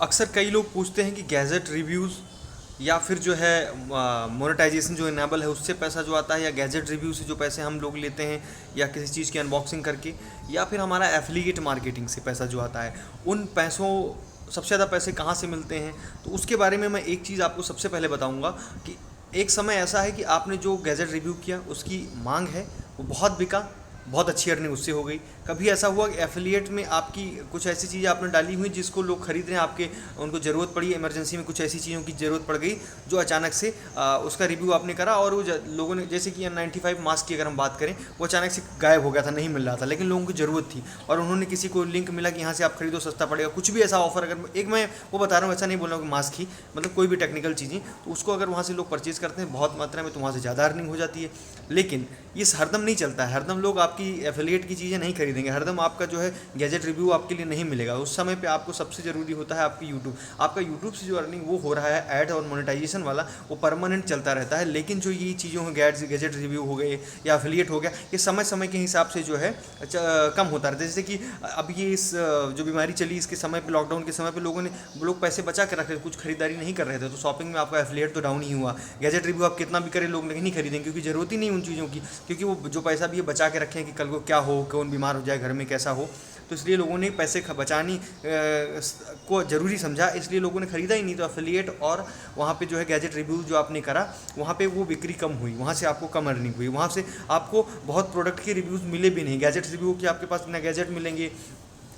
अक्सर कई लोग पूछते हैं कि गैजेट रिव्यूज़ या फिर जो है मोनेटाइजेशन जो इनेबल है उससे पैसा जो आता है, या गैजेट रिव्यू से जो पैसे हम लोग लेते हैं, या किसी चीज़ की अनबॉक्सिंग करके, या फिर हमारा एफिलिएट मार्केटिंग से पैसा जो आता है, उन पैसों सबसे ज़्यादा पैसे कहाँ से मिलते हैं। तो उसके बारे में मैं एक चीज़ आपको सबसे पहले बताऊंगा कि एक समय ऐसा है कि आपने जो गैजेट रिव्यू किया उसकी मांग है, वो बहुत बिका, बहुत अच्छी अर्निंग उससे हो गई। कभी ऐसा हुआ कि एफिलिएट में आपकी कुछ ऐसी चीज़ें आपने डाली हुई जिसको लोग खरीद रहे हैं, आपके उनको ज़रूरत पड़ी, इमरजेंसी में कुछ ऐसी चीज़ों की ज़रूरत पड़ गई जो अचानक से उसका रिव्यू आपने करा और वो लोगों ने, जैसे कि N95 मास्क की अगर हम बात करें, वो अचानक से गायब हो गया था, नहीं मिल रहा था, लेकिन लोगों की ज़रूरत थी और उन्होंने किसी को लिंक मिला कि यहाँ से आप खरीदो सस्ता पड़ेगा, कुछ भी ऐसा ऑफर। अगर एक मैं वो बता रहा हूँ, ऐसा नहीं बोल रहा हूँ कि मास्क ही, मतलब कोई भी टेक्निकल चीज़ें, तो उसको अगर वहाँ से लोग परचेज करते हैं बहुत मात्रा में तो वहाँ से ज़्यादा अर्निंग हो जाती है। लेकिन ये हरदम नहीं चलता है, हरदम लोग आपकी एफिलिएट की चीज़ें नहीं खरीदेंगे, हरदम आपका जो है गैजेट रिव्यू आपके लिए नहीं मिलेगा। उस समय पे आपको सबसे ज़रूरी होता है आपकी यूट्यूब। आपका यूट्यूब से जो अर्निंग वो हो रहा है ऐड और मोनेटाइजेशन वाला, वो परमानेंट चलता रहता है। लेकिन जो ये चीज़ों हैं, गैजेट रिव्यू हो गए या एफिलिएट हो गया, ये समय समय के हिसाब से जो है कम होता रहता है। जैसे कि अब ये इस जो बीमारी चली इसके समय पे, लॉकडाउन के समय पे लोग पैसे बचा के रख रहे थे, कुछ खरीदारी नहीं कर रहे थे, तो शॉपिंग में आपका एफिलिएट तो डाउन ही हुआ। गैजेट रिव्यू आप कितना भी करें लोग नहीं खरीदेंगे, क्योंकि ज़रूरत ही नहीं उन चीज़ों की, क्योंकि वो जो पैसा भी ये बचा के रखें कि कल को क्या हो, कौन बीमार हो जाए, घर में कैसा हो, तो इसलिए लोगों ने पैसे बचानी को ज़रूरी समझा, इसलिए लोगों ने ख़रीदा ही नहीं। तो एफिलिएट और वहाँ पे जो है गैजेट रिव्यू जो आपने करा, वहाँ पे वो बिक्री कम हुई, वहाँ से आपको कम अर्निंग हुई, वहाँ से आपको बहुत प्रोडक्ट के रिव्यूज़ मिले भी नहीं। गैजेट रिव्यू की आपके पास ना गैजेट मिलेंगे,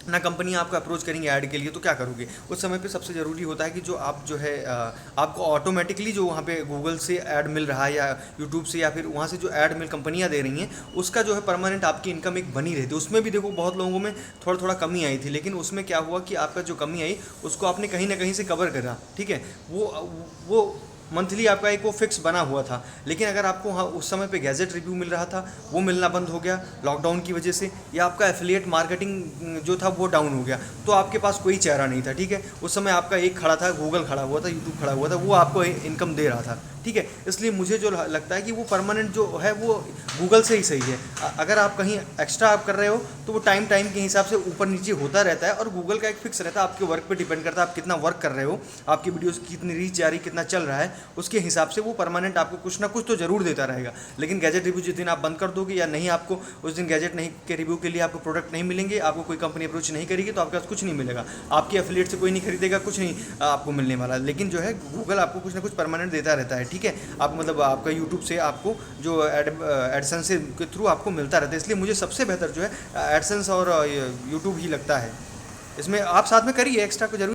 ना कंपनी आपको अप्रोच करेंगे ऐड के लिए, तो क्या करोगे उस समय पे। सबसे ज़रूरी होता है कि जो आप जो है आपको ऑटोमेटिकली जो वहाँ पे गूगल से ऐड मिल रहा है या यूट्यूब से या फिर वहाँ से जो ऐड मिल कंपनियाँ दे रही हैं, उसका जो है परमानेंट आपकी इनकम एक बनी रहती है। उसमें भी देखो बहुत लोगों में थोड़ा थोड़ा कमी आई थी, लेकिन उसमें क्या हुआ कि आपका जो कमी आई उसको आपने कहीं ना कहीं से कवर करा, ठीक है। वो मंथली आपका एक वो फिक्स बना हुआ था। लेकिन अगर आपको वहाँ उस समय पे गैजेट रिव्यू मिल रहा था, वो मिलना बंद हो गया लॉकडाउन की वजह से, या आपका एफिलिएट मार्केटिंग जो था वो डाउन हो गया, तो आपके पास कोई चारा नहीं था, ठीक है। उस समय आपका एक खड़ा था, गूगल खड़ा हुआ था, यूट्यूब खड़ा हुआ था, वो आपको इनकम दे रहा था, ठीक है। इसलिए मुझे जो लगता है कि वो परमानेंट जो है वो गूगल से ही सही है। अगर आप कहीं एक्स्ट्रा आप कर रहे हो तो वो टाइम टाइम के हिसाब से ऊपर नीचे होता रहता है, और गूगल का एक फिक्स रहता है, आपके वर्क पे डिपेंड करता है आप कितना वर्क कर रहे हो, आपकी वीडियोस की कितनी रीच जा रही, कितना चल रहा है, उसके हिसाब से वो परमानेंट आपको कुछ ना कुछ तो जरूर देता रहेगा। लेकिन गैजेट रिव्यू जिस दिन आप बंद कर दोगे या नहीं, आपको उस दिन गैजेट नहीं के रिव्यू के लिए आपको प्रोडक्ट नहीं मिलेंगे, आपको कोई कंपनी अप्रोच नहीं करेगी, तो आपके पास कुछ नहीं मिलेगा, आपकी एफिलिएट से कोई नहीं खरीदेगा, कुछ नहीं आपको मिलने वाला। लेकिन जो है गूगल आपको कुछ ना कुछ परमानेंट देता रहता है, ठीक है। आप मतलब आपका यूट्यूब से आपको जो एडसेंस के थ्रू आपको मिलता रहता है। इसलिए मुझे सबसे बेहतर जो है एडसेंस और यूट्यूब ही लगता है। इसमें आप साथ में करिए, एक्स्ट्रा को जरूर